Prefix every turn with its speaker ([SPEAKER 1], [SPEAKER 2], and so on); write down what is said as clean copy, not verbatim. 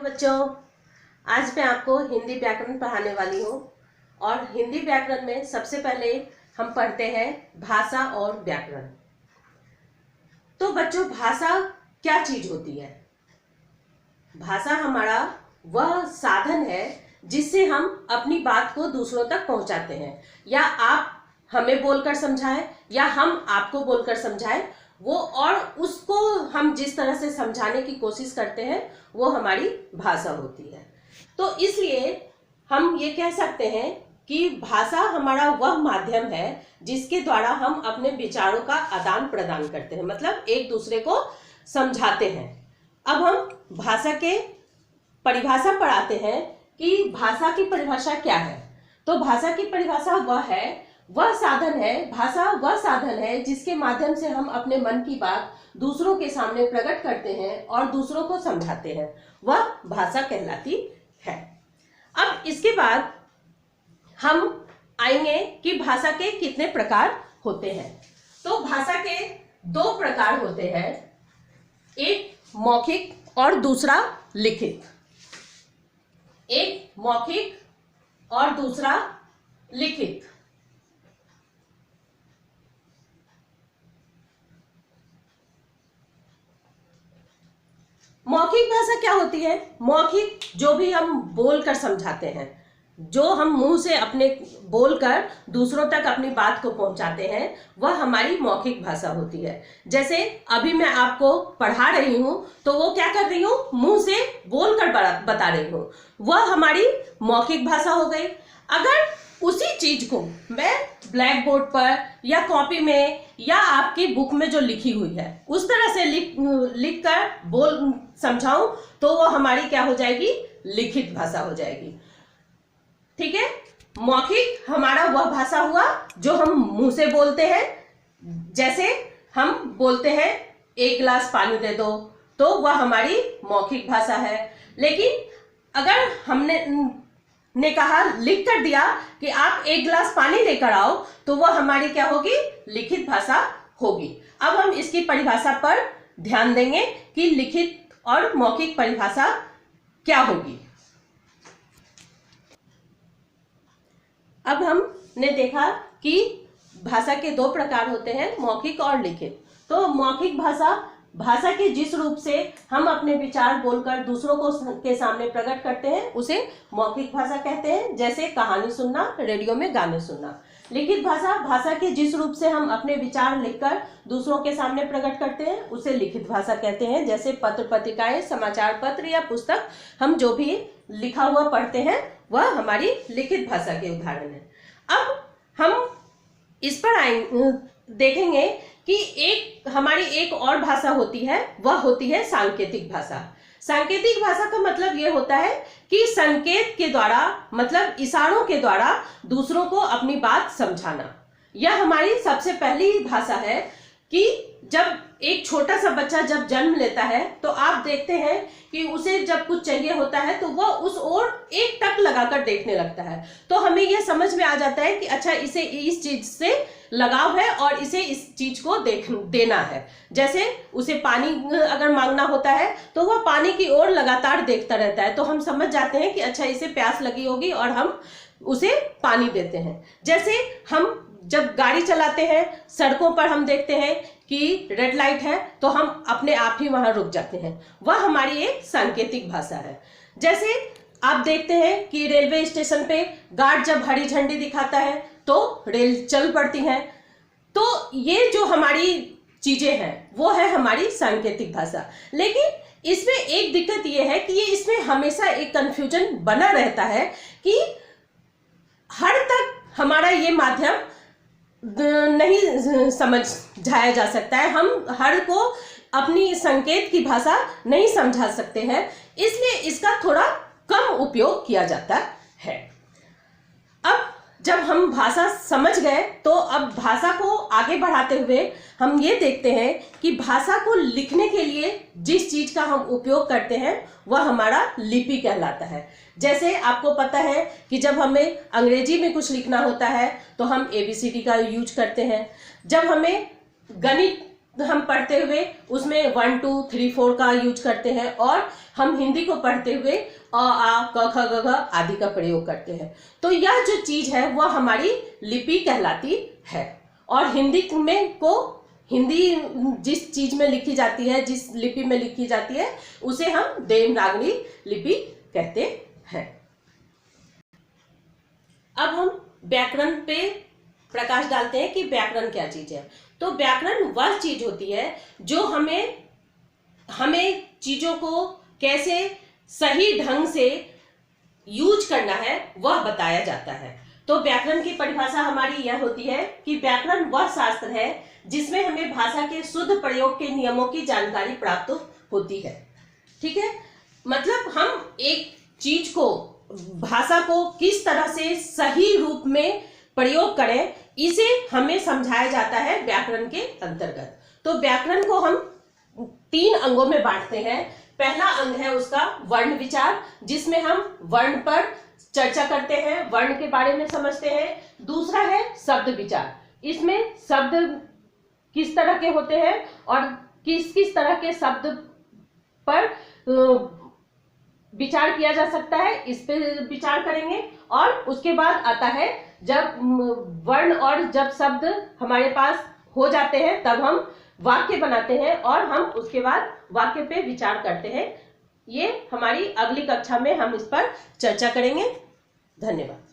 [SPEAKER 1] बच्चों, आज मैं आपको हिंदी व्याकरण पढ़ाने वाली हूँ। और हिंदी व्याकरण में सबसे पहले हम पढ़ते हैं भाषा और व्याकरण। तो बच्चों, भाषा क्या चीज होती है? भाषा हमारा वह साधन है जिससे हम अपनी बात को दूसरों तक पहुंचाते हैं, या आप हमें बोलकर समझाएं या हम आपको बोलकर समझाएं, वो और उसको हम जिस तरह से समझाने की कोशिश करते हैं वो हमारी भाषा होती है। तो इसलिए हम ये कह सकते हैं कि भाषा हमारा वह माध्यम है जिसके द्वारा हम अपने विचारों का आदान प्रदान करते हैं, मतलब एक दूसरे को समझाते हैं। अब हम भाषा के परिभाषा पढ़ाते हैं कि भाषा की परिभाषा क्या है। तो भाषा की परिभाषा वह साधन है, भाषा वह साधन है जिसके माध्यम से हम अपने मन की बात दूसरों के सामने प्रकट करते हैं और दूसरों को समझाते हैं, वह भाषा कहलाती है। अब इसके बाद हम आएंगे कि भाषा के कितने प्रकार होते हैं। तो भाषा के दो प्रकार होते हैं, एक मौखिक और दूसरा लिखित। एक मौखिक और दूसरा लिखित। मौखिक भाषा क्या होती है? मौखिक जो भी हम बोलकर समझाते हैं, जो हम मुंह से अपने बोलकर दूसरों तक अपनी बात को पहुंचाते हैं, वह हमारी मौखिक भाषा होती है। जैसे अभी मैं आपको पढ़ा रही हूं तो वो क्या कर रही हूं, मुंह से बोलकर बता रही हूं, वह हमारी मौखिक भाषा हो गई। अगर उसी चीज को मैं ब्लैक बोर्ड पर या कॉपी में या आपकी बुक में जो लिखी हुई है उस तरह से लिख कर बोल समझाऊं तो वो हमारी क्या हो जाएगी, लिखित भाषा हो जाएगी। ठीक है। मौखिक हमारा वह भाषा हुआ जो हम मुंह से बोलते हैं। जैसे हम बोलते हैं एक गिलास पानी दे दो, तो वह हमारी मौखिक भाषा है। लेकिन अगर हमने कहा, लिख कर दिया कि आप एक गिलास पानी लेकर आओ, तो वह हमारी क्या होगी, लिखित भाषा होगी। अब हम इसकी परिभाषा पर ध्यान देंगे कि लिखित और मौखिक परिभाषा क्या होगी। अब हमने देखा कि भाषा के दो प्रकार होते हैं, मौखिक और लिखित। तो मौखिक भाषा के जिस रूप से हम अपने विचार बोलकर दूसरों को के सामने प्रकट करते हैं उसे मौखिक भाषा कहते हैं। जैसे कहानी सुनना, रेडियो में गाने सुनना। लिखित भाषा के जिस रूप से हम अपने विचार लिखकर दूसरों के सामने प्रकट करते हैं उसे लिखित भाषा कहते हैं। जैसे पत्र पत्रिकाएं, समाचार पत्र या पुस्तक, हम जो भी लिखा हुआ पढ़ते हैं वह हमारी लिखित भाषा के उदाहरण है। अब हम इस पर देखेंगे कि हमारी एक और भाषा होती है, वह होती है सांकेतिक भाषा। सांकेतिक भाषा का मतलब यह होता है कि संकेत के द्वारा, मतलब इशारों के द्वारा दूसरों को अपनी बात समझाना। यह हमारी सबसे पहली भाषा है कि जब एक छोटा सा बच्चा जब जन्म लेता है तो आप देखते हैं कि उसे जब कुछ चाहिए होता है तो वह उस ओर एक टक लगाकर देखने लगता है। तो हमें यह समझ में आ जाता है कि अच्छा, इसे इस चीज से लगाव है और इसे इस चीज को देना है। जैसे उसे पानी अगर मांगना होता है तो वह पानी की ओर लगातार देखता रहता है, तो हम समझ जाते हैं कि अच्छा, इसे प्यास लगी होगी और हम उसे पानी देते हैं। जैसे हम जब गाड़ी चलाते हैं, सड़कों पर हम देखते हैं कि रेड लाइट है तो हम अपने आप ही वहां रुक जाते हैं, वह हमारी एक सांकेतिक भाषा है। जैसे आप देखते हैं कि रेलवे स्टेशन पे गार्ड जब हरी झंडी दिखाता है तो रेल चल पड़ती है। तो ये जो हमारी चीजें हैं वो है हमारी सांकेतिक भाषा। लेकिन इसमें एक दिक्कत ये है कि ये इसमें हमेशा एक कंफ्यूजन बना रहता है कि हर तक हमारा ये माध्यम नहीं समझाया जा सकता है। हम हर को अपनी संकेत की भाषा नहीं समझा सकते हैं, इसलिए इसका थोड़ा कम उपयोग किया जाता है। अब जब हम भाषा समझ गए तो अब भाषा को आगे बढ़ाते हुए हम ये देखते हैं कि भाषा को लिखने के लिए जिस चीज का हम उपयोग करते हैं वह हमारा लिपि कहलाता है। जैसे आपको पता है कि जब हमें अंग्रेजी में कुछ लिखना होता है तो हम ABCD का यूज करते हैं। जब हमें गणित हम पढ़ते हुए उसमें 1 2 3 4 का यूज करते हैं, और हम हिंदी को पढ़ते हुए अ आ क ख ग घ आदि का प्रयोग करते हैं। तो यह जो चीज है वह हमारी लिपि कहलाती है। और हिंदी में को हिंदी जिस चीज में लिखी जाती है, जिस लिपि में लिखी जाती है, उसे हम देवनागरी लिपि कहते हैं। अब हम व्याकरण पे प्रकाश डालते हैं कि व्याकरण क्या चीज है। तो व्याकरण वह चीज होती है जो हमें चीजों को कैसे सही ढंग से यूज करना है वह बताया जाता है। तो व्याकरण की परिभाषा हमारी यह होती है कि व्याकरण वह शास्त्र है जिसमें हमें भाषा के शुद्ध प्रयोग के नियमों की जानकारी प्राप्त होती है। ठीक है, मतलब हम एक चीज को, भाषा को किस तरह से सही रूप में प्रयोग करें, इसे हमें समझाया जाता है व्याकरण के अंतर्गत। तो व्याकरण को हम 3 अंगों में बांटते हैं। पहला अंग है उसका वर्ण विचार, जिसमें हम वर्ण पर चर्चा करते हैं, वर्ण के बारे में समझते हैं। दूसरा है शब्द विचार, इसमें शब्द किस तरह के होते हैं और किस किस तरह के शब्द पर विचार किया जा सकता है, इस पे विचार करेंगे। और उसके बाद आता है जब वर्ण और जब शब्द हमारे पास हो जाते हैं तब हम वाक्य बनाते हैं और हम उसके बाद वाक्य पे विचार करते हैं। ये हमारी अगली कक्षा में हम इस पर चर्चा करेंगे। धन्यवाद।